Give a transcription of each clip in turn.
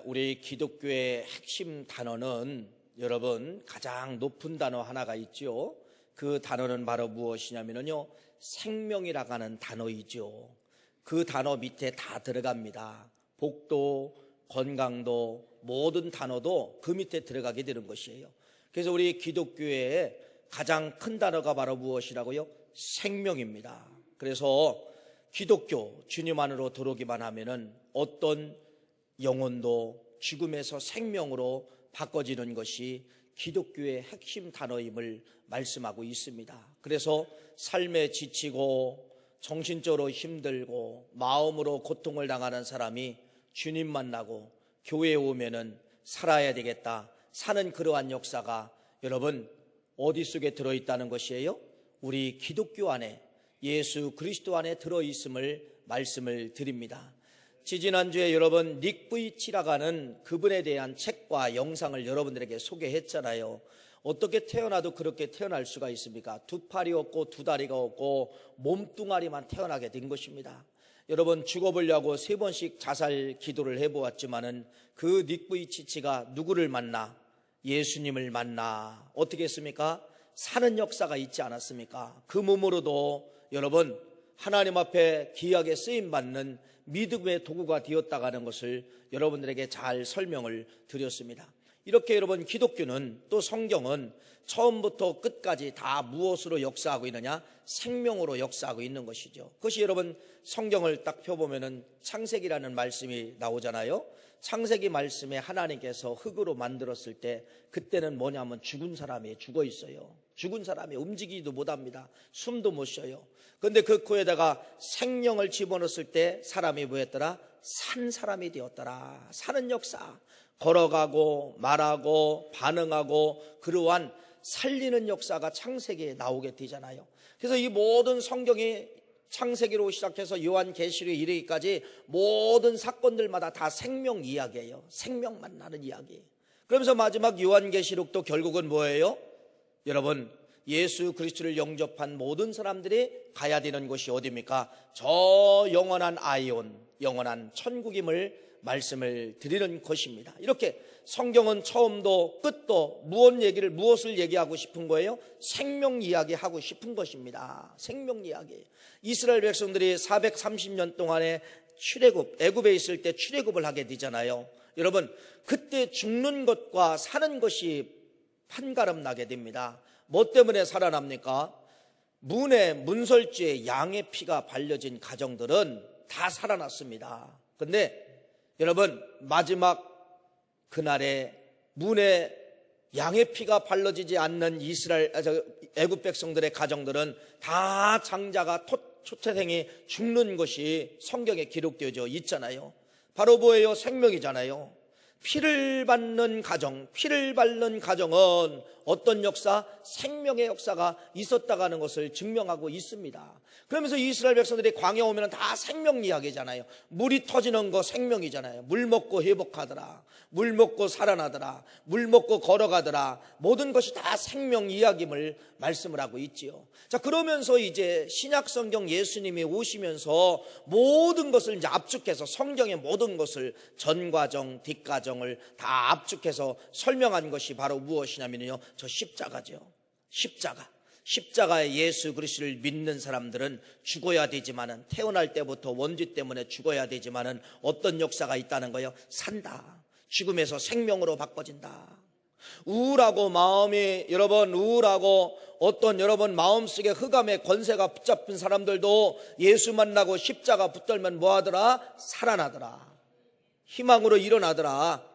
우리 기독교의 핵심 단어는 여러분 가장 높은 단어 하나가 있죠. 그 단어는 바로 무엇이냐면요, 생명이라고 하는 단어이죠. 그 단어 밑에 다 들어갑니다. 복도, 건강도, 모든 단어도 그 밑에 들어가게 되는 것이에요. 그래서 우리 기독교의 가장 큰 단어가 바로 무엇이라고요? 생명입니다. 그래서 기독교, 주님 안으로 들어오기만 하면은 어떤 영혼도 죽음에서 생명으로 바꿔지는 것이 기독교의 핵심 단어임을 말씀하고 있습니다. 그래서 삶에 지치고 정신적으로 힘들고 마음으로 고통을 당하는 사람이 주님 만나고 교회에 오면은 살아야 되겠다, 사는 그러한 역사가 여러분 어디 속에 들어있다는 것이에요? 우리 기독교 안에, 예수 그리스도 안에 들어있음을 말씀을 드립니다. 지지난주에 여러분 닉 부이치라고 하는 그분에 대한 책과 영상을 여러분들에게 소개했잖아요. 어떻게 태어나도 그렇게 태어날 수가 있습니까? 두 팔이 없고 두 다리가 없고 몸뚱아리만 태어나게 된 것입니다. 여러분 죽어보려고 3번씩 자살 기도를 해보았지만은 그 닉 부이치치가 누구를 만나? 예수님을 만나 어떻게 했습니까? 사는 역사가 있지 않았습니까? 그 몸으로도 여러분 하나님 앞에 귀하게 쓰임받는 믿음의 도구가 되었다고 하는 것을 여러분들에게 잘 설명을 드렸습니다. 이렇게 여러분 기독교는, 또 성경은 처음부터 끝까지 다 무엇으로 역사하고 있느냐? 생명으로 역사하고 있는 것이죠. 그것이 여러분 성경을 딱 펴보면은 창세기라는 말씀이 나오잖아요. 창세기 말씀에 하나님께서 흙으로 만들었을 때 그때는 뭐냐면 죽은 사람이 죽어 있어요. 죽은 사람이 움직이지도 못합니다. 숨도 못 쉬어요. 그런데 그 코에다가 생명을 집어넣었을 때 사람이 뭐였더라? 산 사람이 되었더라. 사는 역사, 걸어가고 말하고 반응하고 그러한 살리는 역사가 창세기에 나오게 되잖아요. 그래서 이 모든 성경이 창세기로 시작해서 요한계시록에 이르기까지 모든 사건들마다 다 생명 이야기예요. 생명 만나는 이야기. 그러면서 마지막 요한계시록도 결국은 뭐예요? 여러분 예수 그리스도를 영접한 모든 사람들이 가야 되는 곳이 어디입니까? 저 영원한 아이온, 영원한 천국임을 말씀을 드리는 것입니다. 이렇게 성경은 처음도 끝도 무엇을 얘기하고 싶은 거예요? 생명 이야기하고 싶은 것입니다. 생명 이야기. 이스라엘 백성들이 430년 동안에 애굽에 있을 때 출애굽을 하게 되잖아요. 여러분 그때 죽는 것과 사는 것이 판가름 나게 됩니다. 뭐 때문에 살아납니까? 문설주에 양의 피가 발려진 가정들은 다 살아났습니다. 근데 여러분 마지막 그날에 문에 양의 피가 발라지지 않는 애굽 백성들의 가정들은 다 장자가 초태생이 죽는 것이 성경에 기록되어져 있잖아요. 바로 뭐예요? 생명이잖아요. 피를 받는 가정, 피를 밟는 가정은 어떤 역사? 생명의 역사가 있었다고 하는 것을 증명하고 있습니다. 그러면서 이스라엘 백성들이 광야 오면 다 생명 이야기잖아요. 물이 터지는 거 생명이잖아요. 물 먹고 회복하더라, 물 먹고 살아나더라, 물 먹고 걸어가더라. 모든 것이 다 생명 이야기임을 말씀을 하고 있지요. 자, 그러면서 이제 신약 성경 예수님이 오시면서 모든 것을 이제 압축해서 성경의 모든 것을 전과정, 뒷과정을 다 압축해서 설명한 것이 바로 무엇이냐면요, 저 십자가죠. 십자가에 예수 그리스도를 믿는 사람들은 죽어야 되지만은, 태어날 때부터 원죄 때문에 죽어야 되지만은 어떤 역사가 있다는 거예요? 산다. 죽음에서 생명으로 바꿔진다. 우울하고 마음이 여러분 우울하고 어떤 여러분 마음속에 흑암의 권세가 붙잡힌 사람들도 예수 만나고 십자가 붙들면 뭐하더라? 살아나더라. 희망으로 일어나더라.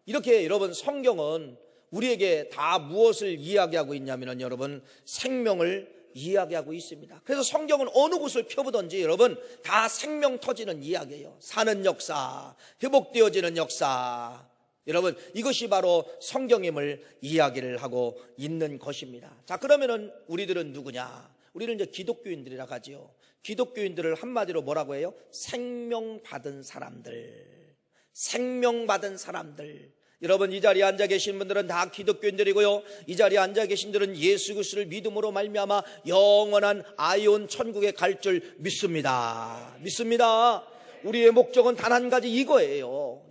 이렇게 여러분 성경은 우리에게 다 무엇을 이야기하고 있냐면 여러분 생명을 이야기하고 있습니다. 그래서 성경은 어느 곳을 펴보든지 여러분 다 생명 터지는 이야기예요. 사는 역사, 회복되어지는 역사. 여러분 이것이 바로 성경임을 이야기를 하고 있는 것입니다. 자, 그러면은 우리들은 누구냐? 우리는 이제 기독교인들이라 하지요. 기독교인들을 한마디로 뭐라고 해요? 생명받은 사람들. 생명받은 사람들. 여러분 이 자리에 앉아 계신 분들은 다 기독교인들이고요, 이 자리에 앉아 계신 분들은 예수 그리스도를 믿음으로 말미암아 영원한 아이온 천국에 갈 줄 믿습니다. 우리의 목적은 단 한 가지, 이거예요.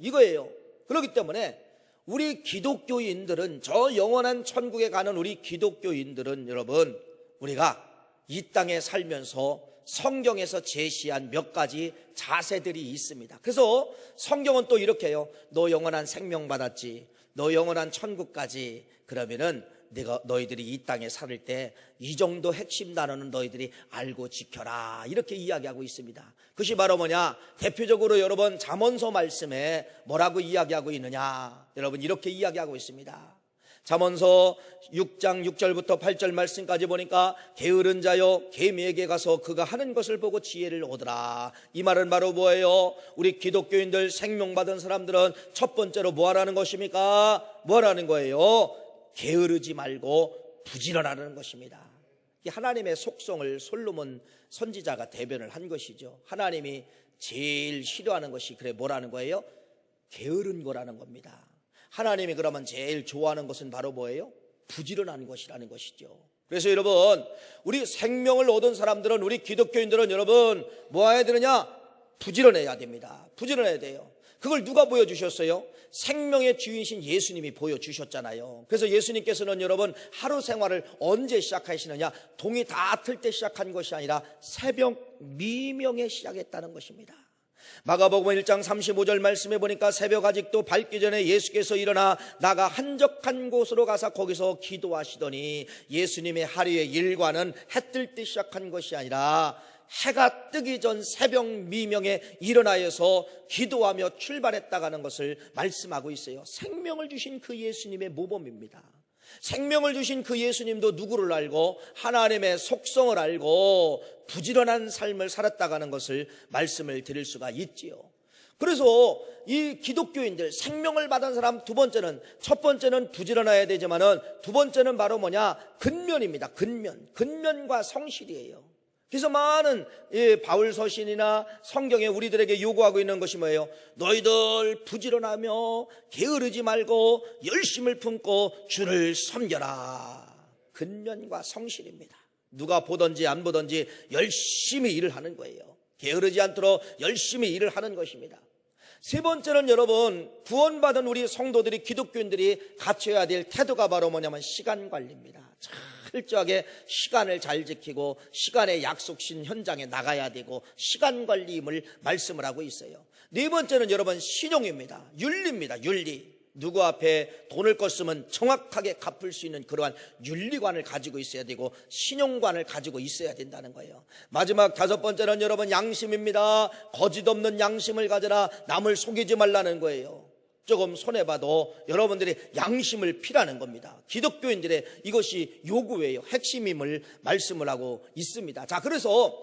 그렇기 때문에 우리 기독교인들은, 저 영원한 천국에 가는 우리 기독교인들은 여러분, 우리가 이 땅에 살면서 성경에서 제시한 몇 가지 자세들이 있습니다. 그래서 성경은 또 이렇게 해요. 너 영원한 생명 받았지, 너 영원한 천국까지, 그러면은 너희들이 이 땅에 살 때 이 정도 핵심 단어는 너희들이 알고 지켜라, 이렇게 이야기하고 있습니다. 그것이 바로 뭐냐? 대표적으로 여러분 잠언서 말씀에 뭐라고 이야기하고 있느냐? 여러분 이렇게 이야기하고 있습니다. 잠언서 6장 6절부터 8절 말씀까지 보니까 게으른 자여 개미에게 가서 그가 하는 것을 보고 지혜를 얻으라. 이 말은 바로 뭐예요? 우리 기독교인들, 생명받은 사람들은 첫 번째로 뭐 하라는 것입니까? 뭐 하라는 거예요? 게으르지 말고 부지런하라는 것입니다. 하나님의 속성을 솔로몬 선지자가 대변을 한 것이죠. 하나님이 제일 싫어하는 것이 그래 뭐라는 거예요? 게으른 거라는 겁니다. 하나님이 그러면 제일 좋아하는 것은 바로 뭐예요? 부지런한 것이라는 것이죠. 그래서 여러분, 우리 생명을 얻은 사람들은, 우리 기독교인들은 여러분 뭐 해야 되느냐? 부지런해야 됩니다. 부지런해야 돼요. 그걸 누가 보여주셨어요? 생명의 주인이신 예수님이 보여주셨잖아요. 그래서 예수님께서는 여러분 하루 생활을 언제 시작하시느냐? 동이 다 틀 때 시작한 것이 아니라 새벽 미명에 시작했다는 것입니다. 마가복음 1장 35절 말씀해 보니까 새벽 아직도 밝기 전에 예수께서 일어나 나가 한적한 곳으로 가서 거기서 기도하시더니, 예수님의 하루의 일과는 해 뜰 때 시작한 것이 아니라 해가 뜨기 전 새벽 미명에 일어나서 기도하며 출발했다가는 것을 말씀하고 있어요. 생명을 주신 그 예수님의 모범입니다. 생명을 주신 그 예수님도 누구를 알고 하나님의 속성을 알고 부지런한 삶을 살았다가는 것을 말씀을 드릴 수가 있지요. 그래서 이 기독교인들, 생명을 받은 사람, 첫 번째는 부지런해야 되지만은 두 번째는 바로 뭐냐? 근면입니다. 근면과 성실이에요. 그래서 많은 바울 서신이나 성경에 우리들에게 요구하고 있는 것이 뭐예요? 너희들 부지런하며 게으르지 말고 열심을 품고 주를 섬겨라. 근면과 성실입니다. 누가 보든지 안 보든지 열심히 일을 하는 거예요. 게으르지 않도록 열심히 일을 하는 것입니다. 세 번째는 여러분, 구원받은 우리 성도들이, 기독교인들이 갖춰야 될 태도가 바로 뭐냐면 시간 관리입니다. 철저하게 시간을 잘 지키고 시간의 약속신 현장에 나가야 되고 시간 관리임을 말씀을 하고 있어요. 네 번째는 여러분 신용입니다. 윤리입니다. 윤리. 누구 앞에 돈을 껐으면 정확하게 갚을 수 있는 그러한 윤리관을 가지고 있어야 되고 신용관을 가지고 있어야 된다는 거예요. 마지막 다섯 번째는 여러분 양심입니다. 거짓 없는 양심을 가져라. 남을 속이지 말라는 거예요. 조금 손해봐도 여러분들이 양심을 피라는 겁니다. 기독교인들의 이것이 요구예요. 핵심임을 말씀을 하고 있습니다. 자, 그래서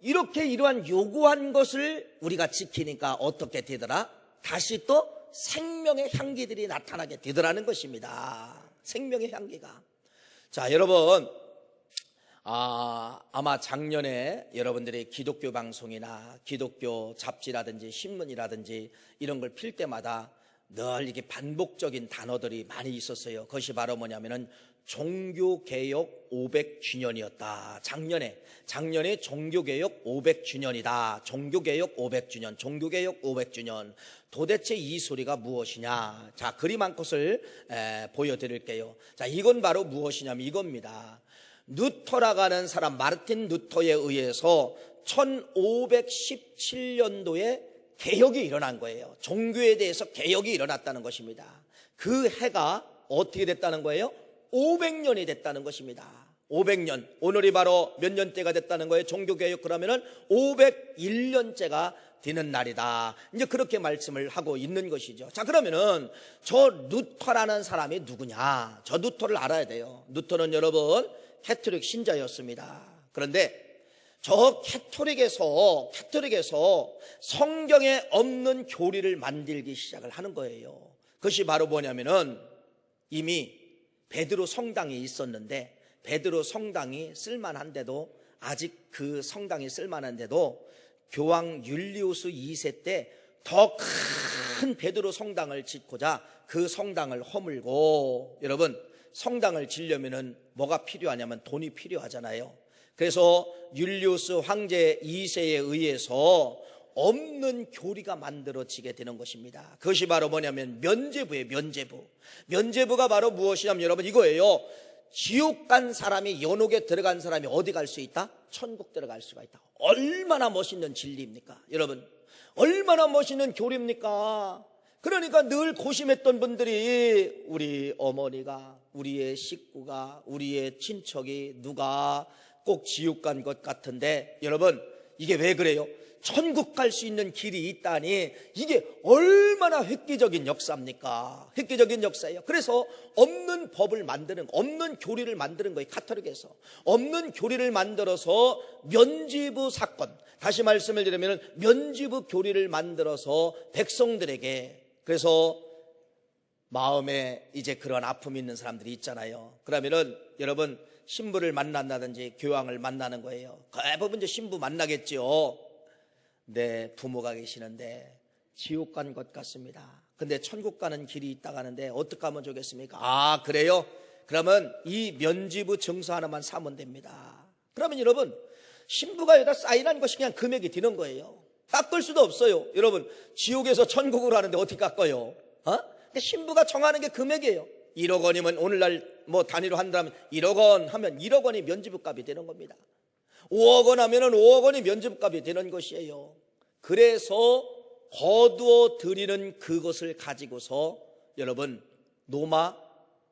이렇게 이러한 요구한 것을 우리가 지키니까 어떻게 되더라? 다시 또 생명의 향기들이 나타나게 되더라는 것입니다. 생명의 향기가. 자, 여러분, 아마 작년에 여러분들이 기독교 방송이나 기독교 잡지라든지 신문이라든지 이런 걸 필 때마다 늘 이게 반복적인 단어들이 많이 있었어요. 그것이 바로 뭐냐면은 종교개혁 500주년이었다. 작년에 종교개혁 500주년이다. 종교개혁 500주년. 도대체 이 소리가 무엇이냐? 자, 그림 한 컷을 보여드릴게요. 자, 이건 바로 무엇이냐면 이겁니다. 루터라고 하는 사람, 마르틴 루터에 의해서 1517년도에 개혁이 일어난 거예요. 종교에 대해서 개혁이 일어났다는 것입니다. 그 해가 어떻게 됐다는 거예요? 500년이 됐다는 것입니다. 500년. 오늘이 바로 몇 년째가 됐다는 거예요? 종교개혁. 그러면은 501년째가 되는 날이다. 이제 그렇게 말씀을 하고 있는 것이죠. 자, 그러면은 저 루터라는 사람이 누구냐? 저 루터를 알아야 돼요. 루터는 여러분 캐톨릭 신자였습니다. 그런데 저 캐톨릭에서 성경에 없는 교리를 만들기 시작을 하는 거예요. 그것이 바로 뭐냐면은 이미 베드로 성당이 있었는데 베드로 성당이 쓸만한데도 아직 그 성당이 쓸만한데도 교황 율리우스 2세 때 더 큰 베드로 성당을 짓고자 그 성당을 허물고, 여러분 성당을 지려면은 뭐가 필요하냐면 돈이 필요하잖아요. 그래서 율리우스 황제 2세에 의해서 없는 교리가 만들어지게 되는 것입니다. 그것이 바로 뭐냐면 면죄부예요. 면죄부가 바로 무엇이냐면 여러분 이거예요. 지옥 간 사람이, 연옥에 들어간 사람이 어디 갈 수 있다? 천국 들어갈 수가 있다. 얼마나 멋있는 진리입니까? 여러분, 얼마나 멋있는 교리입니까? 그러니까 늘 고심했던 분들이 우리 어머니가, 우리의 식구가, 우리의 친척이 누가 꼭 지옥 간 것 같은데, 여러분 이게 왜 그래요? 천국 갈 수 있는 길이 있다니, 이게 얼마나 획기적인 역사입니까? 획기적인 역사예요. 그래서 없는 법을 만드는, 없는 교리를 만드는 거예요. 가톨릭에서 없는 교리를 만들어서 면죄부 사건, 다시 말씀을 드리면 면죄부 교리를 만들어서 백성들에게, 그래서 마음에 이제 그런 아픔이 있는 사람들이 있잖아요. 그러면은 여러분 신부를 만난다든지 교황을 만나는 거예요. 대부분 이제 신부 만나겠죠. 내 부모가 계시는데 지옥 간 것 같습니다. 근데 천국 가는 길이 있다고 하는데 어떻게 하면 좋겠습니까? 아, 그래요? 그러면 이 면죄부 증서 하나만 사면 됩니다. 그러면 여러분 신부가 여기다 사인한 것이 그냥 금액이 드는 거예요. 깎을 수도 없어요. 여러분 지옥에서 천국으로 하는데 어떻게 깎아요? 근데 신부가 정하는 게 금액이에요. 1억 원이면 오늘날 뭐 단위로 한다면 1억 원 하면 1억 원이 면죄부 값이 되는 겁니다. 5억 원 하면은 5억 원이 면죄부 값이 되는 것이에요. 그래서 거두어 드리는 그것을 가지고서 여러분 노마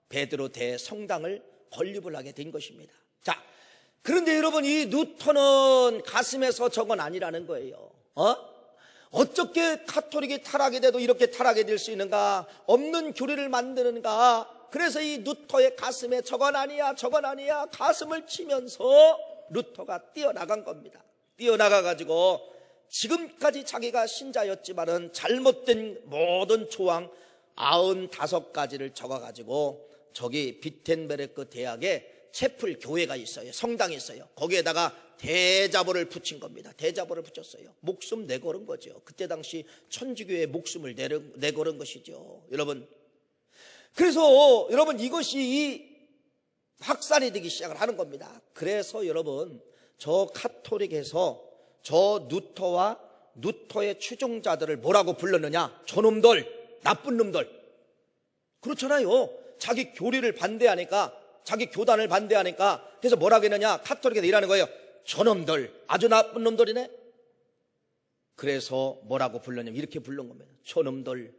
베드로 대성당을 건립을 하게 된 것입니다. 자, 그런데 여러분 이 누턴은 가슴에서 저건 아니라는 거예요. 어떻게 가톨릭이 타락이 돼도 이렇게 타락이 될 수 있는가? 없는 교리를 만드는가? 그래서 이 루터의 가슴에 저건 아니야, 저건 아니야 가슴을 치면서 루터가 뛰어나간 겁니다. 뛰어나가가지고 지금까지 자기가 신자였지만은 잘못된 모든 조항 95가지를 적어가지고 저기 비텐베르크 대학에 채플 교회가 있어요. 성당이 있어요. 거기에다가 대자보를 붙인 겁니다. 대자보를 붙였어요. 목숨 내걸은 거죠. 그때 당시 천주교의 목숨을 내걸은 것이죠. 여러분, 그래서 여러분 이것이 확산이 되기 시작을 하는 겁니다. 그래서 여러분 저 카톨릭에서 저 루터와 루터의 추종자들을 뭐라고 불렀느냐? 저놈들, 나쁜 놈들. 그렇잖아요. 자기 교리를 반대하니까, 자기 교단을 반대하니까, 그래서 뭐라고 했느냐? 카톨릭에서 일하는 거예요. 저놈들, 아주 나쁜 놈들이네. 그래서 뭐라고 불렀냐면 이렇게 부른 겁니다. 저놈들,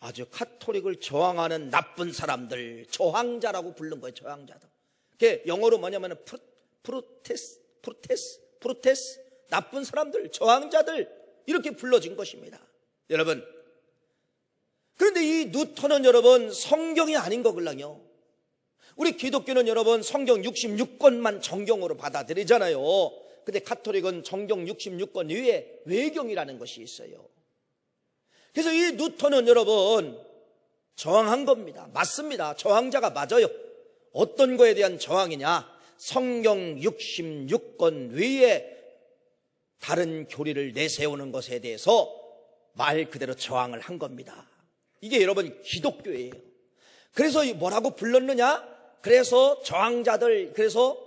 아주 카톨릭을 저항하는 나쁜 사람들, 저항자라고 부른 거예요. 저항자들. 그게 영어로 뭐냐면 프로테스, 나쁜 사람들, 저항자들, 이렇게 불러진 것입니다. 여러분, 그런데 이 누턴은 여러분 성경이 아닌 거걸랑요. 우리 기독교는 여러분 성경 66권만 정경으로 받아들이잖아요. 근데 가톨릭은 정경 66권 위에 외경이라는 것이 있어요. 그래서 이 누턴은 여러분 저항한 겁니다. 맞습니다. 저항자가 맞아요. 어떤 거에 대한 저항이냐? 성경 66권 위에 다른 교리를 내세우는 것에 대해서 말 그대로 저항을 한 겁니다. 이게 여러분 기독교예요. 그래서 뭐라고 불렀느냐? 그래서 저항자들, 그래서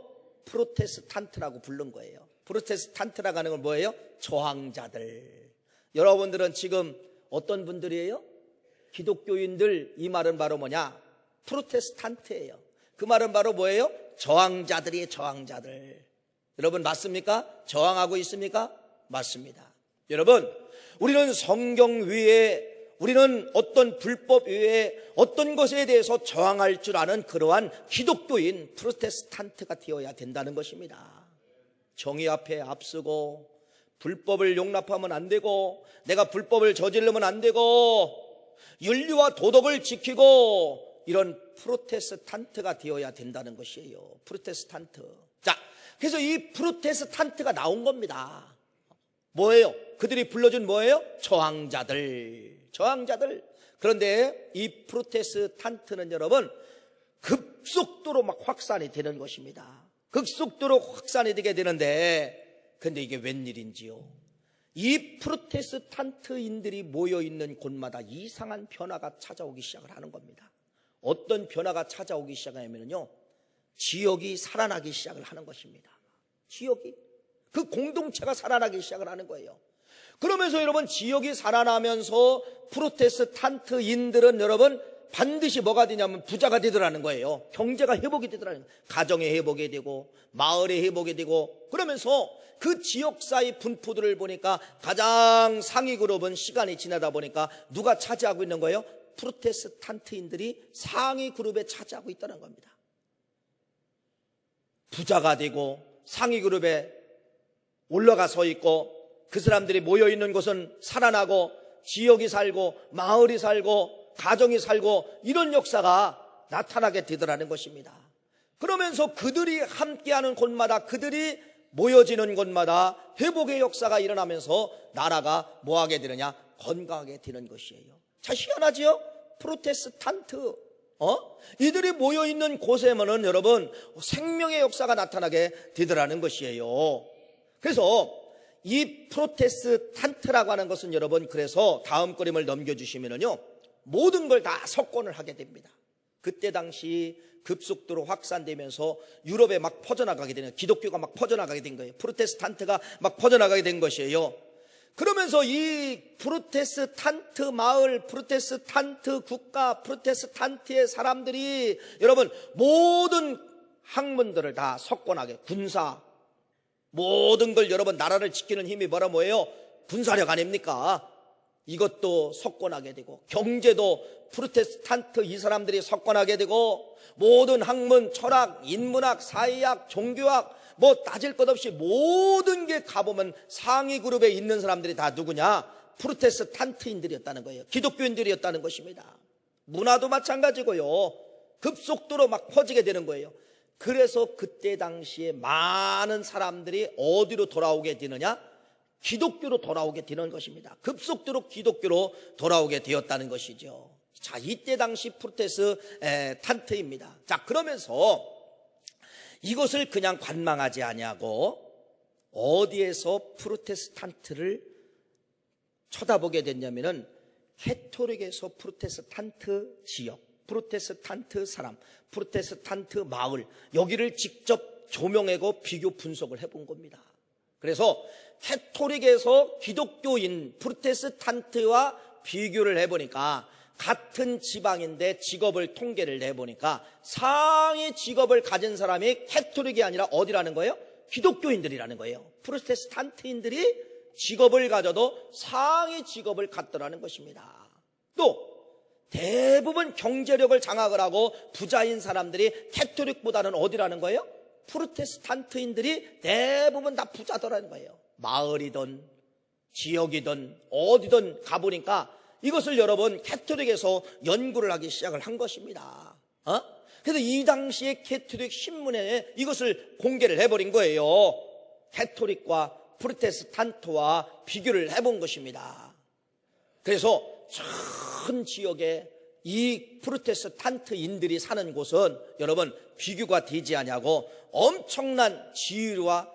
프로테스탄트라고 부른 거예요. 프로테스탄트라고 하는 건 뭐예요? 저항자들. 여러분들은 지금 어떤 분들이에요? 기독교인들. 이 말은 바로 뭐냐? 프로테스탄트예요. 그 말은 바로 뭐예요? 저항자들이에요. 저항자들. 여러분 맞습니까? 저항하고 있습니까? 맞습니다. 여러분, 우리는 성경 위에, 우리는 어떤 불법 위에 어떤 것에 대해서 저항할 줄 아는 그러한 기독교인 프로테스탄트가 되어야 된다는 것입니다. 정의 앞에 앞서고 불법을 용납하면 안 되고, 내가 불법을 저지르면 안 되고, 윤리와 도덕을 지키고, 이런 프로테스탄트가 되어야 된다는 것이에요. 프로테스탄트. 자, 그래서 이 프로테스탄트가 나온 겁니다. 뭐예요? 그들이 불러준 뭐예요? 저항자들. 그런데 이 프로테스탄트는 여러분 급속도로 막 확산이 되는 것입니다. 급속도로 확산이 되게 되는데, 근데 이게 웬일인지요? 이 프로테스탄트인들이 모여있는 곳마다 이상한 변화가 찾아오기 시작을 하는 겁니다. 어떤 변화가 찾아오기 시작하냐면요, 지역이 살아나기 시작을 하는 것입니다. 지역이, 그 공동체가 살아나기 시작을 하는 거예요. 그러면서 여러분 지역이 살아나면서 프로테스탄트인들은 여러분 반드시 뭐가 되냐면 부자가 되더라는 거예요. 경제가 회복이 되더라는 거예요. 가정의 회복이 되고 마을의 회복이 되고, 그러면서 그 지역사의 분포들을 보니까 가장 상위 그룹은 시간이 지나다 보니까 누가 차지하고 있는 거예요? 프로테스탄트인들이 상위 그룹에 차지하고 있다는 겁니다. 부자가 되고 상위 그룹에 올라가 서 있고, 그 사람들이 모여있는 곳은 살아나고 지역이 살고 마을이 살고 가정이 살고, 이런 역사가 나타나게 되더라는 것입니다. 그러면서 그들이 함께하는 곳마다, 그들이 모여지는 곳마다 회복의 역사가 일어나면서 나라가 뭐하게 되느냐? 건강하게 되는 것이에요. 자, 희한하지요? 프로테스탄트 이들이 모여있는 곳에는 여러분 생명의 역사가 나타나게 되더라는 것이에요. 그래서 이 프로테스탄트라고 하는 것은 여러분, 그래서 다음 그림을 넘겨주시면요, 모든 걸 다 석권을 하게 됩니다. 그때 당시 급속도로 확산되면서 유럽에 막 퍼져나가게 되는, 기독교가 막 퍼져나가게 된 거예요. 프로테스탄트가 막 퍼져나가게 된 것이에요. 그러면서 이 프로테스탄트 마을, 프로테스탄트 국가, 프로테스탄트의 사람들이 여러분 모든 학문들을 다 석권하게, 군사, 모든 걸 여러분 나라를 지키는 힘이 뭐예요? 군사력 아닙니까? 이것도 석권하게 되고, 경제도 프로테스탄트 이 사람들이 석권하게 되고, 모든 학문, 철학, 인문학, 사회학, 종교학 뭐 따질 것 없이 모든 게 가보면 상위 그룹에 있는 사람들이 다 누구냐? 프로테스탄트인들이었다는 거예요. 기독교인들이었다는 것입니다. 문화도 마찬가지고요, 급속도로 막 퍼지게 되는 거예요. 그래서 그때 당시에 많은 사람들이 어디로 돌아오게 되느냐? 기독교로 돌아오게 되는 것입니다. 급속도로 기독교로 돌아오게 되었다는 것이죠. 자, 이때 당시 프로테스탄트입니다. 자, 그러면서 이것을 그냥 관망하지 아니하고 어디에서 프로테스탄트를 쳐다보게 됐냐면은 캐토릭에서 프로테스탄트 지역, 프로테스탄트 사람, 프로테스탄트 마을, 여기를 직접 조명하고 비교 분석을 해본 겁니다. 그래서 캐토릭에서 기독교인 프로테스탄트와 비교를 해보니까 같은 지방인데 직업을 통계를 내보니까 상위 직업을 가진 사람이 캐토릭이 아니라 어디라는 거예요? 기독교인들이라는 거예요. 프로테스탄트인들이 직업을 가져도 상위 직업을 갖더라는 것입니다. 또 대부분 경제력을 장악을 하고 부자인 사람들이 캐토릭보다는 어디라는 거예요? 프로테스탄트인들이 대부분 다 부자더라는 거예요. 마을이든 지역이든 어디든 가보니까 이것을 여러분 캐토릭에서 연구를 하기 시작을 한 것입니다. 그래서 이 당시에 캐토릭 신문에 이것을 공개를 해버린 거예요. 캐토릭과 프로테스탄트와 비교를 해본 것입니다. 그래서 전 지역에 이 프로테스탄트인들이 사는 곳은 여러분 비교가 되지 않냐고 엄청난 지위가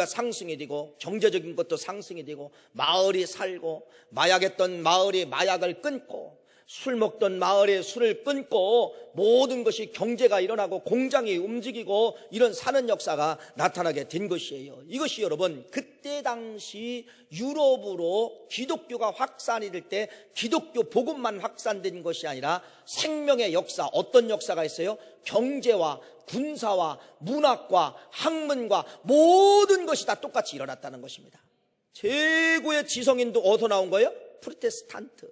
상승이 되고 경제적인 것도 상승이 되고, 마을이 살고, 마약했던 마을이 마약을 끊고, 술 먹던 마을에 술을 끊고, 모든 것이 경제가 일어나고 공장이 움직이고, 이런 사는 역사가 나타나게 된 것이에요. 이것이 여러분 그때 당시 유럽으로 기독교가 확산이 될 때 기독교 복음만 확산된 것이 아니라 생명의 역사, 어떤 역사가 있어요? 경제와 군사와 문학과 학문과 모든 것이 다 똑같이 일어났다는 것입니다. 최고의 지성인도 어디서 나온 거예요? 프로테스탄트.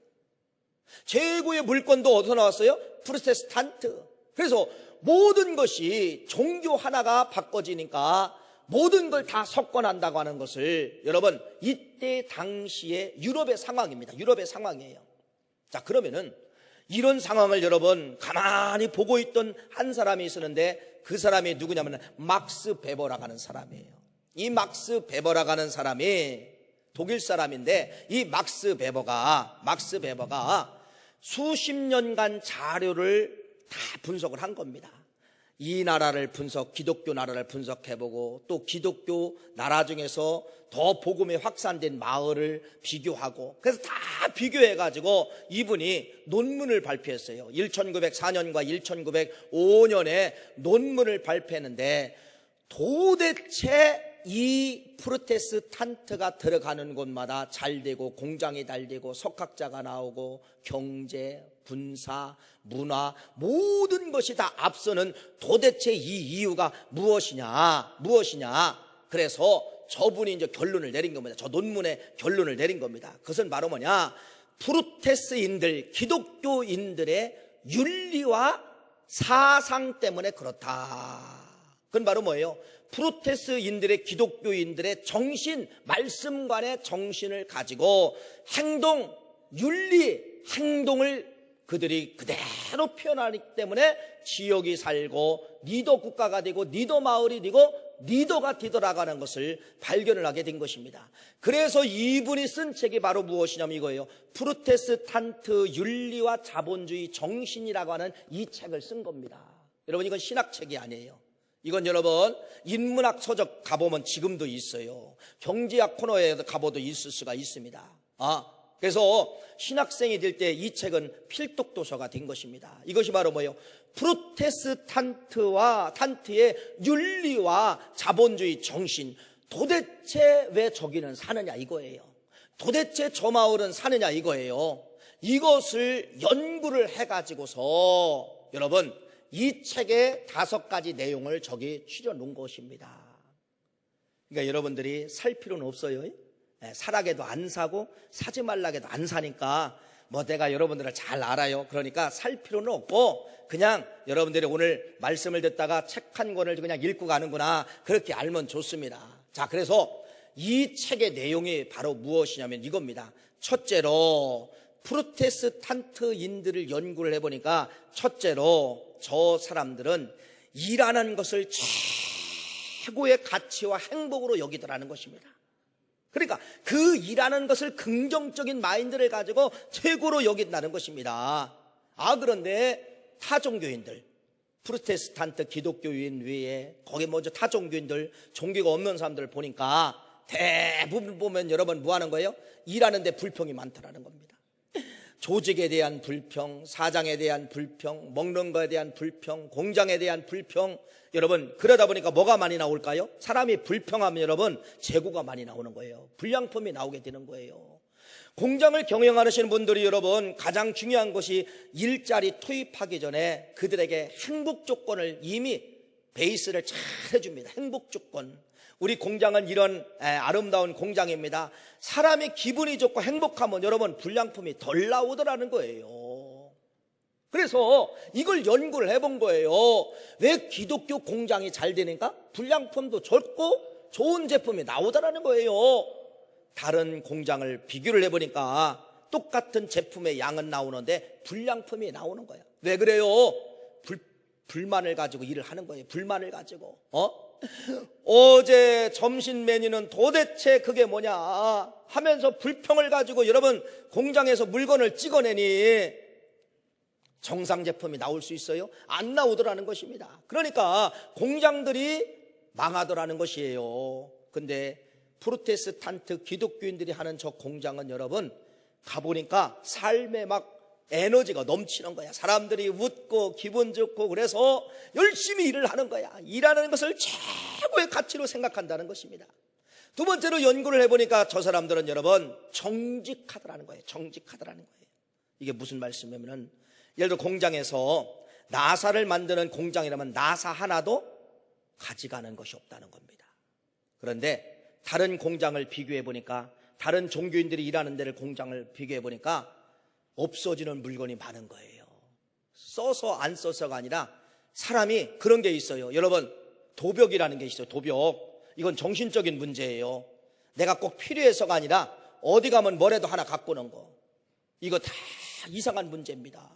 최고의 물건도 어디서 나왔어요? 프로테스탄트. 그래서 모든 것이 종교 하나가 바꿔지니까 모든 걸 다 석권한다고 하는 것을 여러분 이때 당시의 유럽의 상황입니다. 유럽의 상황이에요. 자, 그러면은 이런 상황을 여러분 가만히 보고 있던 한 사람이 있었는데, 그 사람이 누구냐면 막스 베버라고 하는 사람이에요. 이 막스 베버라고 하는 사람이 독일 사람인데, 이 막스 베버가 수십 년간 자료를 다 분석을 한 겁니다. 이 나라를 기독교 나라를 분석해보고, 또 기독교 나라 중에서 더 복음이 확산된 마을을 비교하고, 그래서 다 비교해가지고 이분이 논문을 발표했어요. 1904년과 1905년에 논문을 발표했는데, 도대체 이 프로테스탄트가 들어가는 곳마다 잘 되고 공장이 잘 되고 석학자가 나오고 경제, 군사, 문화 모든 것이 다 앞서는 도대체 이 이유가 무엇이냐? 그래서 저분이 이제 결론을 내린 겁니다. 저 논문에 결론을 내린 겁니다. 그것은 바로 뭐냐? 프로테스인들, 기독교인들의 윤리와 사상 때문에 그렇다. 그건 바로 뭐예요? 프로테스인들의, 기독교인들의 정신, 말씀관의 정신을 가지고 행동, 윤리, 행동을 그들이 그대로 표현하기 때문에 지역이 살고 리더 국가가 되고 리더 마을이 되고 리더가 뒤돌아가는 것을 발견을 하게 된 것입니다. 그래서 이분이 쓴 책이 바로 무엇이냐면 이거예요. 프로테스탄트 윤리와 자본주의 정신이라고 하는 이 책을 쓴 겁니다. 여러분, 이건 신학책이 아니에요. 이건 여러분 인문학 서적 가보면 지금도 있어요. 경제학 코너에 가봐도 있을 수가 있습니다. 그래서 신학생이 될 때 이 책은 필독 도서가 된 것입니다. 이것이 바로 뭐예요? 프로테스탄트의 윤리와 자본주의 정신. 도대체 왜 저기는 사느냐 이거예요. 도대체 저 마을은 사느냐 이거예요. 이것을 연구를 해가지고서 여러분 이 책의 5가지 내용을 저기 추려 놓은 것입니다. 그러니까 여러분들이 살 필요는 없어요. 사라게도 안 사고 사지 말라게도 안 사니까 뭐 내가 여러분들을 잘 알아요. 그러니까 살 필요는 없고 그냥 여러분들이 오늘 말씀을 듣다가 책 한 권을 그냥 읽고 가는구나 그렇게 알면 좋습니다. 자, 그래서 이 책의 내용이 바로 무엇이냐면 이겁니다. 첫째로 프로테스탄트인들을 연구를 해보니까 첫째로 저 사람들은 일하는 것을 최고의 가치와 행복으로 여기더라는 것입니다. 그러니까 그 일하는 것을 긍정적인 마인드를 가지고 최고로 여긴다는 것입니다. 그런데 타종교인들, 프로테스탄트 기독교인 외에 거기 먼저 타종교인들, 종교가 없는 사람들을 보니까 대부분 보면 여러분 뭐 하는 거예요? 일하는데 불평이 많다라는 겁니다. 조직에 대한 불평, 사장에 대한 불평, 먹는 거에 대한 불평, 공장에 대한 불평. 여러분 그러다 보니까 뭐가 많이 나올까요? 사람이 불평하면 여러분 재고가 많이 나오는 거예요. 불량품이 나오게 되는 거예요. 공장을 경영하시는 분들이 여러분 가장 중요한 것이 일자리 투입하기 전에 그들에게 행복 조건을 이미 베이스를 잘 해줍니다. 행복 조건. 우리 공장은 이런 아름다운 공장입니다. 사람이 기분이 좋고 행복하면 여러분 불량품이 덜 나오더라는 거예요. 그래서 이걸 연구를 해본 거예요. 왜 기독교 공장이 잘 되니까 불량품도 적고 좋은 제품이 나오더라는 거예요. 다른 공장을 비교를 해보니까 똑같은 제품의 양은 나오는데 불량품이 나오는 거예요. 왜 그래요? 불만을 가지고 일을 하는 거예요. 불만을 가지고. 어제 점심 메뉴는 도대체 그게 뭐냐 하면서 불평을 가지고 여러분 공장에서 물건을 찍어내니 정상 제품이 나올 수 있어요? 안 나오더라는 것입니다. 그러니까 공장들이 망하더라는 것이에요. 근데 프로테스탄트 기독교인들이 하는 저 공장은 여러분 가보니까 삶에 막 에너지가 넘치는 거야. 사람들이 웃고 기분 좋고 그래서 열심히 일을 하는 거야. 일하는 것을 최고의 가치로 생각한다는 것입니다. 두 번째로 연구를 해보니까 저 사람들은 여러분 정직하더라는 거예요. 정직하더라는 거예요. 이게 무슨 말씀이냐면 예를 들어 공장에서 나사를 만드는 공장이라면 나사 하나도 가져가는 것이 없다는 겁니다. 그런데 다른 공장을 비교해 보니까 다른 종교인들이 일하는 데를 공장을 비교해 보니까 없어지는 물건이 많은 거예요. 써서 안 써서가 아니라 사람이 그런 게 있어요. 여러분 도벽이라는 게 있어요. 도벽. 이건 정신적인 문제예요. 내가 꼭 필요해서가 아니라 어디 가면 뭐라도 하나 갖고 오는 거. 이거 다 이상한 문제입니다.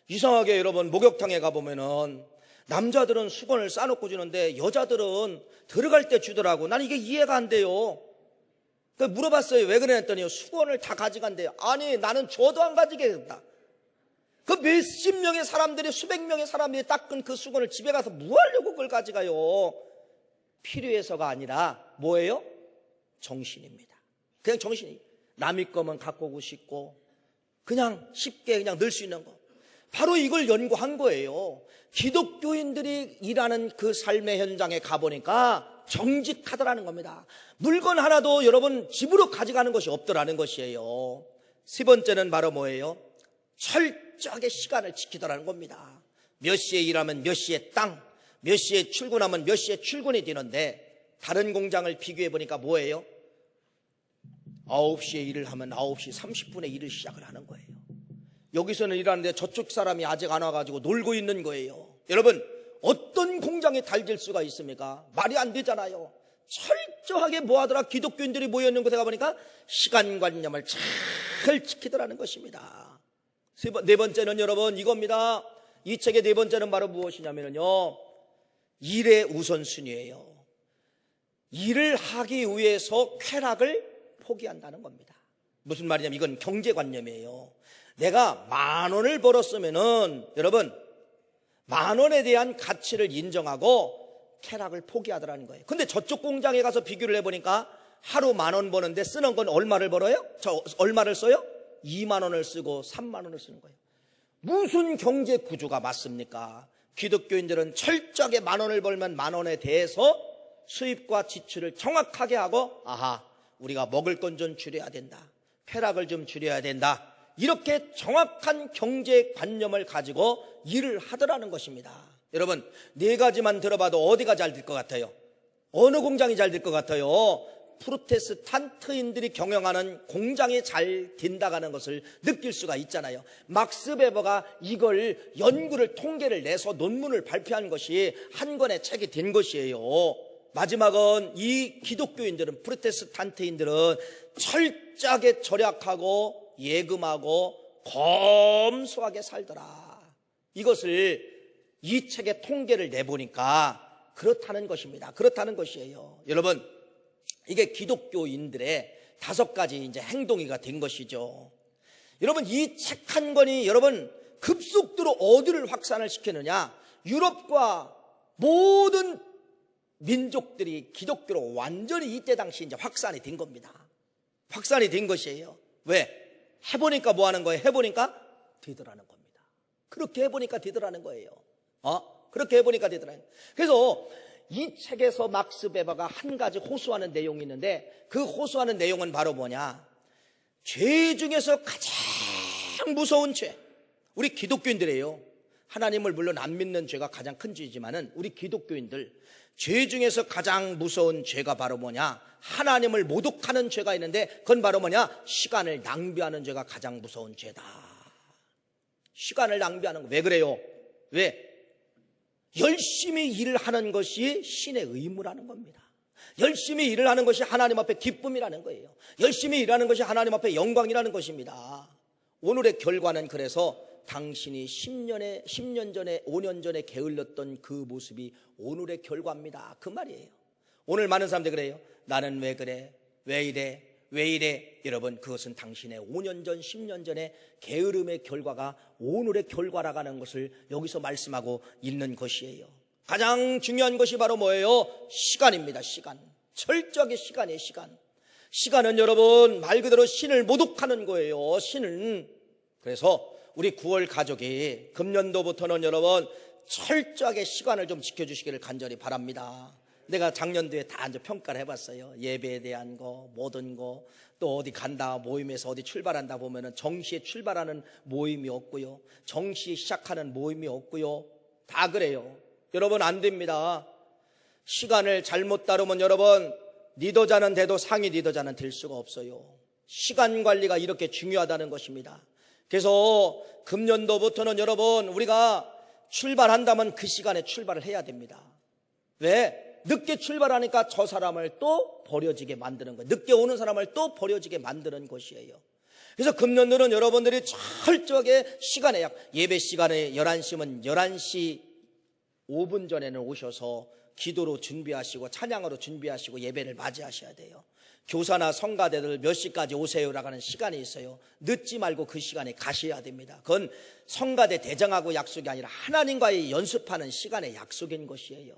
이상하게 여러분 목욕탕에 가보면은 남자들은 수건을 싸놓고 주는데 여자들은 들어갈 때 주더라고. 난 이게 이해가 안 돼요. 물어봤어요. 왜 그랬더니 수건을 다 가져간대요. 아니 나는 줘도 안 가지겠다. 그 몇십 명의 사람들이 수백 명의 사람들이 닦은 그 수건을 집에 가서 뭐 하려고 그걸 가져가요? 필요해서가 아니라 뭐예요? 정신입니다. 그냥 정신이. 남의 거면 갖고 오고 싶고 그냥 쉽게 그냥 넣을 수 있는 거. 바로 이걸 연구한 거예요. 기독교인들이 일하는 그 삶의 현장에 가보니까 정직하더라는 겁니다. 물건 하나도 여러분 집으로 가져가는 것이 없더라는 것이에요. 세 번째는 바로 뭐예요? 철저하게 시간을 지키더라는 겁니다. 몇 시에 일하면 몇 시에 땅, 몇 시에 출근하면 몇 시에 출근이 되는데, 다른 공장을 비교해 보니까 뭐예요? 9시에 일을 하면 9시 30분에 일을 시작을 하는 거예요. 여기서는 일하는데 저쪽 사람이 아직 안 와가지고 놀고 있는 거예요. 여러분, 어떤 공장에 달질 수가 있습니까? 말이 안 되잖아요. 철저하게 뭐하더라? 기독교인들이 모여있는 곳에 가보니까 시간관념을 잘 지키더라는 것입니다. 네 번째는 여러분 이겁니다. 이 책의 네 번째는 바로 무엇이냐면요, 일의 우선순위예요. 일을 하기 위해서 쾌락을 포기한다는 겁니다. 무슨 말이냐면 이건 경제관념이에요. 내가 10,000원을 벌었으면은 여러분 10,000원에 대한 가치를 인정하고 쾌락을 포기하더라는 거예요. 근데 저쪽 공장에 가서 비교를 해보니까 하루 10,000원 버는데 쓰는 건 얼마를 벌어요? 얼마를 써요? 20,000원을 쓰고 30,000원을 쓰는 거예요. 무슨 경제 구조가 맞습니까? 기독교인들은 철저하게 10,000원을 벌면 10,000원에 대해서 수입과 지출을 정확하게 하고, 아하, 우리가 먹을 건 좀 줄여야 된다, 쾌락을 좀 줄여야 된다, 이렇게 정확한 경제관념을 가지고 일을 하더라는 것입니다. 여러분, 네 가지만 들어봐도 어디가 잘 될 것 같아요? 어느 공장이 잘 될 것 같아요? 프로테스탄트인들이 경영하는 공장이 잘 된다는 것을 느낄 수가 있잖아요. 막스 베버가 이걸 연구를 통계를 내서 논문을 발표한 것이 한 권의 책이 된 것이에요. 마지막은 이 기독교인들은, 프로테스탄트인들은 철저하게 절약하고 예금하고 검소하게 살더라. 이것을 이 책의 통계를 내보니까 그렇다는 것입니다. 그렇다는 것이에요. 여러분, 이게 기독교인들의 5가지 이제 행동이가 된 것이죠. 여러분, 이 책 한 권이 여러분 급속도로 어디를 확산을 시키느냐? 유럽과 모든 민족들이 기독교로 완전히 이때 당시 이제 확산이 된 겁니다. 확산이 된 것이에요. 왜? 해보니까 뭐 하는 거예요? 해보니까 되더라는 겁니다. 그렇게 해보니까 되더라는 거예요. 그렇게 해보니까 되더라는 거예요. 그래서 이 책에서 막스 베버가 한 가지 호소하는 내용이 있는데, 그 호소하는 내용은 바로 뭐냐? 죄 중에서 가장 무서운 죄. 우리 기독교인들이에요. 하나님을 물론 안 믿는 죄가 가장 큰 죄지만은 우리 기독교인들, 죄 중에서 가장 무서운 죄가 바로 뭐냐? 하나님을 모독하는 죄가 있는데, 그건 바로 뭐냐? 시간을 낭비하는 죄가 가장 무서운 죄다. 시간을 낭비하는 거. 왜 그래요? 왜? 열심히 일을 하는 것이 신의 의무라는 겁니다. 열심히 일을 하는 것이 하나님 앞에 기쁨이라는 거예요. 열심히 일하는 것이 하나님 앞에 영광이라는 것입니다. 오늘의 결과는 그래서 당신이 10년 전에 5년 전에 게을렀던 그 모습이 오늘의 결과입니다. 그 말이에요. 오늘 많은 사람들이 그래요. 나는 왜 그래? 왜 이래? 왜 이래? 여러분, 그것은 당신의 5년 전 10년 전에 게으름의 결과가 오늘의 결과라는 것을 여기서 말씀하고 있는 것이에요. 가장 중요한 것이 바로 뭐예요? 시간입니다. 시간. 철저하게 시간이에요. 시간. 시간은 여러분 말 그대로 신을 모독하는 거예요. 신은. 그래서 우리 9월 가족이 금년도부터는 여러분 철저하게 시간을 좀 지켜주시기를 간절히 바랍니다. 내가 작년도에 다 이제 평가를 해봤어요. 예배에 대한 거, 모든 거, 또 어디 간다, 모임에서 어디 출발한다 보면은 정시에 출발하는 모임이 없고요, 정시에 시작하는 모임이 없고요, 다 그래요. 여러분, 안 됩니다. 시간을 잘못 다루면 여러분, 리더자는 돼도 상위 리더자는 될 수가 없어요. 시간 관리가 이렇게 중요하다는 것입니다. 그래서 금년도부터는 여러분, 우리가 출발한다면 그 시간에 출발을 해야 됩니다. 왜? 늦게 출발하니까 저 사람을 또 버려지게 만드는 거예요. 늦게 오는 사람을 또 버려지게 만드는 것이에요. 그래서 금년도는 여러분들이 철저하게 시간에, 예배 시간에 11시면 11시 5분 전에는 오셔서 기도로 준비하시고 찬양으로 준비하시고 예배를 맞이하셔야 돼요. 교사나 성가대들 몇 시까지 오세요라고 하는 시간이 있어요. 늦지 말고 그 시간에 가셔야 됩니다. 그건 성가대 대장하고 약속이 아니라 하나님과의 연습하는 시간의 약속인 것이에요.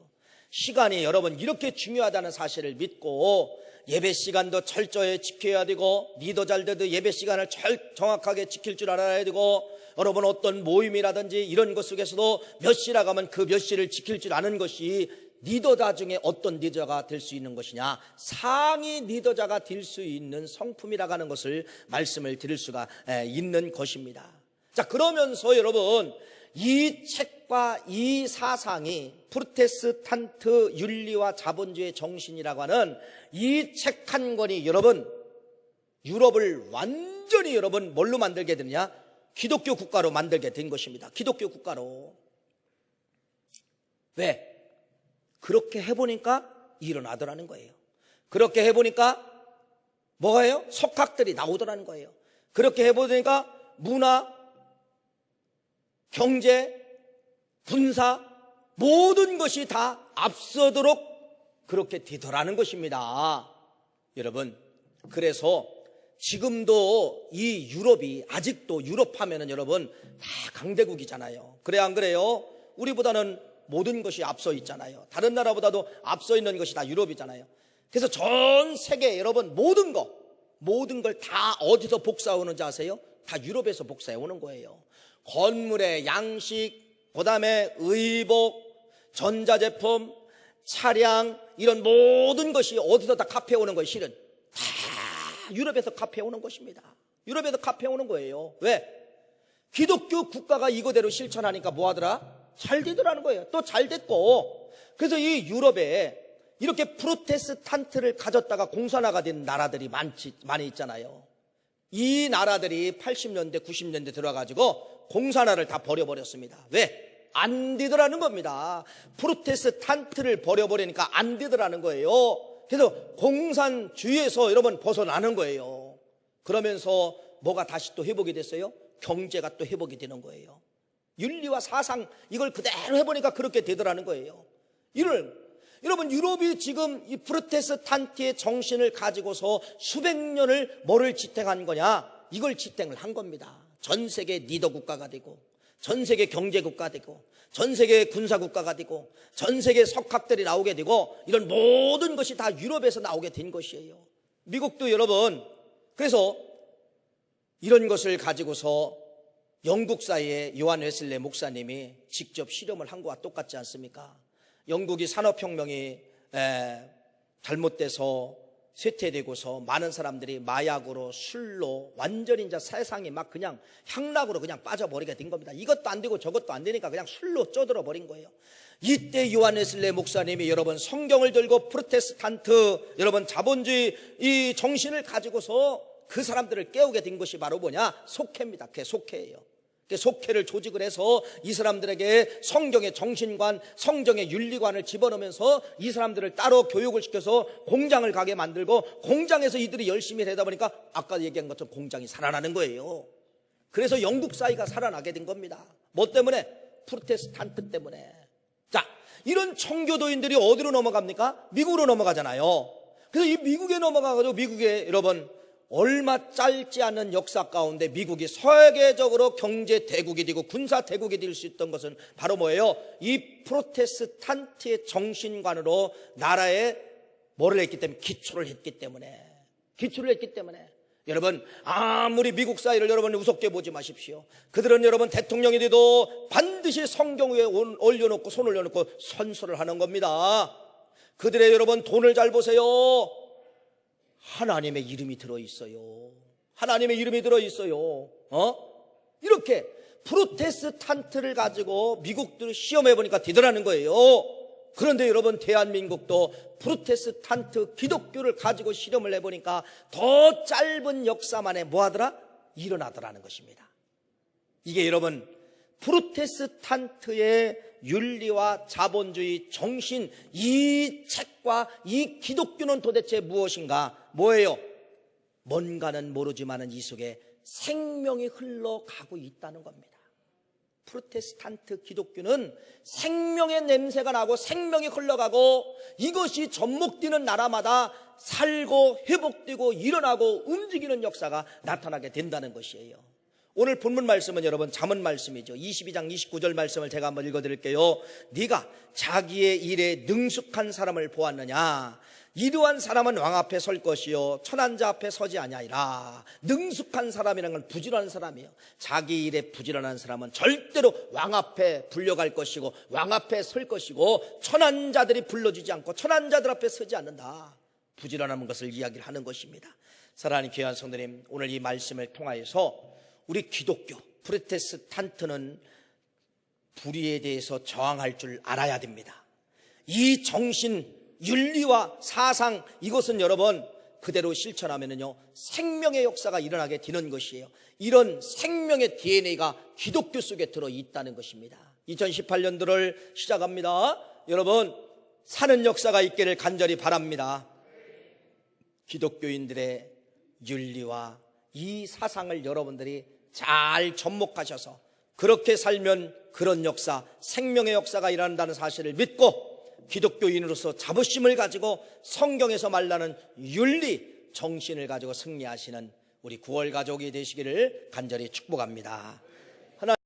시간이 여러분 이렇게 중요하다는 사실을 믿고 예배 시간도 철저히 지켜야 되고, 리더 잘 돼도 예배 시간을 정확하게 지킬 줄 알아야 되고, 여러분 어떤 모임이라든지 이런 것 속에서도 몇 시라고 하면 그 몇 시를 지킬 줄 아는 것이 리더자 중에 어떤 리더가 될 수 있는 것이냐? 상위 리더자가 될 수 있는 성품이라고 하는 것을 말씀을 드릴 수가 있는 것입니다. 자, 그러면서 여러분, 이 책과 이 사상이 프로테스탄트 윤리와 자본주의 정신이라고 하는 이 책 한 권이 여러분, 유럽을 완전히 여러분 뭘로 만들게 되느냐? 기독교 국가로 만들게 된 것입니다. 기독교 국가로. 왜? 그렇게 해보니까 일어나더라는 거예요. 그렇게 해보니까 뭐예요? 석학들이 나오더라는 거예요. 그렇게 해보니까 문화, 경제, 군사 모든 것이 다 앞서도록 그렇게 되더라는 것입니다. 여러분, 그래서 지금도 이 유럽이 아직도 유럽 하면은 여러분 다 강대국이잖아요. 그래 안 그래요? 우리보다는 모든 것이 앞서 있잖아요. 다른 나라보다도 앞서 있는 것이 다 유럽이잖아요. 그래서 전 세계 여러분 모든 걸 다 어디서 복사해 오는지 아세요? 다 유럽에서 복사해 오는 거예요. 건물의 양식, 그 다음에 의복, 전자제품, 차량, 이런 모든 것이 어디서 다 카피해 오는 거예요. 실은 다 유럽에서 카피해 오는 것입니다. 유럽에서 카피해 오는 거예요. 왜? 기독교 국가가 이거대로 실천하니까 뭐 하더라? 잘 되더라는 거예요. 또 잘 됐고. 그래서 이 유럽에 이렇게 프로테스탄트를 가졌다가 공산화가 된 나라들이 많이 있잖아요. 이 나라들이 80년대, 90년대 들어가지고 공산화를 다 버려버렸습니다. 왜? 안 되더라는 겁니다. 프로테스탄트를 버려버리니까 안 되더라는 거예요. 그래서 공산주의에서 여러분 벗어나는 거예요. 그러면서 뭐가 다시 또 회복이 됐어요? 경제가 또 회복이 되는 거예요. 윤리와 사상 이걸 그대로 해보니까 그렇게 되더라는 거예요. 여러분 유럽이 지금 이 프로테스탄트의 정신을 가지고서 수백 년을 뭐를 지탱한 거냐? 이걸 지탱을 한 겁니다. 전 세계 리더 국가가 되고, 전 세계 경제 국가가 되고, 전 세계 군사 국가가 되고, 전 세계 석학들이 나오게 되고, 이런 모든 것이 다 유럽에서 나오게 된 것이에요. 미국도 여러분, 그래서 이런 것을 가지고서 영국사의 요한 웨슬레 목사님이 직접 실험을 한 것과 똑같지 않습니까? 영국이 산업혁명이 잘못돼서 쇠퇴되고서 많은 사람들이 마약으로 술로 완전히 이제 세상이 막 그냥 향락으로 그냥 빠져버리게 된 겁니다. 이것도 안 되고 저것도 안 되니까 그냥 술로 쪄들어 버린 거예요. 이때 요한 웨슬레 목사님이 여러분 성경을 들고 프로테스탄트 여러분 자본주의 이 정신을 가지고서 그 사람들을 깨우게 된 것이 바로 뭐냐? 속회입니다. 그게 속회예요. 속회를 조직을 해서 이 사람들에게 성경의 정신관, 성경의 윤리관을 집어넣으면서 이 사람들을 따로 교육을 시켜서 공장을 가게 만들고 공장에서 이들이 열심히 하다 보니까 아까 얘기한 것처럼 공장이 살아나는 거예요. 그래서 영국 사회가 살아나게 된 겁니다. 뭐 때문에? 프로테스탄트 때문에. 자, 이런 청교도인들이 어디로 넘어갑니까? 미국으로 넘어가잖아요. 그래서 이 미국에 넘어가가지고 미국에 여러분 얼마 짧지 않은 역사 가운데 미국이 세계적으로 경제 대국이 되고 군사 대국이 될 수 있던 것은 바로 뭐예요? 이 프로테스탄트의 정신관으로 나라에 뭐를 했기 때문에? 기초를 했기 때문에. 여러분 아무리 미국 사회를 여러분 우습게 보지 마십시오. 그들은 여러분 대통령이 돼도 반드시 성경 위에 올려놓고 손 올려놓고 선서를 하는 겁니다. 그들의 여러분 돈을 잘 보세요. 하나님의 이름이 들어있어요. 하나님의 이름이 들어있어요. 이렇게 프로테스탄트를 가지고 미국들을 시험해보니까 되더라는 거예요. 그런데 여러분 대한민국도 프로테스탄트 기독교를 가지고 실험을 해보니까 더 짧은 역사 만에 뭐하더라? 일어나더라는 것입니다. 이게 여러분 프로테스탄트의 윤리와 자본주의 정신, 이 책과 이 기독교는 도대체 무엇인가? 뭐예요? 뭔가는 모르지만은 이 속에 생명이 흘러가고 있다는 겁니다. 프로테스탄트 기독교는 생명의 냄새가 나고 생명이 흘러가고 이것이 접목되는 나라마다 살고 회복되고 일어나고 움직이는 역사가 나타나게 된다는 것이에요. 오늘 본문 말씀은 여러분 잠언 말씀이죠. 22장 29절 말씀을 제가 한번 읽어드릴게요. 네가 자기의 일에 능숙한 사람을 보았느냐? 이러한 사람은 왕 앞에 설 것이요 천한 자 앞에 서지 아니하리라. 능숙한 사람이라는 건 부지런한 사람이에요. 자기 일에 부지런한 사람은 절대로 왕 앞에 불려갈 것이고 왕 앞에 설 것이고 천한 자들이 불러주지 않고 천한 자들 앞에 서지 않는다. 부지런한 것을 이야기를 하는 것입니다. 사랑하는 귀한 성도님, 오늘 이 말씀을 통하여서 우리 기독교 프로테스탄트는 불의에 대해서 저항할 줄 알아야 됩니다. 이 정신, 윤리와 사상, 이것은 여러분 그대로 실천하면요 생명의 역사가 일어나게 되는 것이에요. 이런 생명의 DNA가 기독교 속에 들어있다는 것입니다. 2018년도를 시작합니다. 여러분 사는 역사가 있기를 간절히 바랍니다. 기독교인들의 윤리와 이 사상을 여러분들이 잘 접목하셔서 그렇게 살면 그런 역사, 생명의 역사가 일어난다는 사실을 믿고 기독교인으로서 자부심을 가지고 성경에서 말하는 윤리, 정신을 가지고 승리하시는 우리 9월 가족이 되시기를 간절히 축복합니다.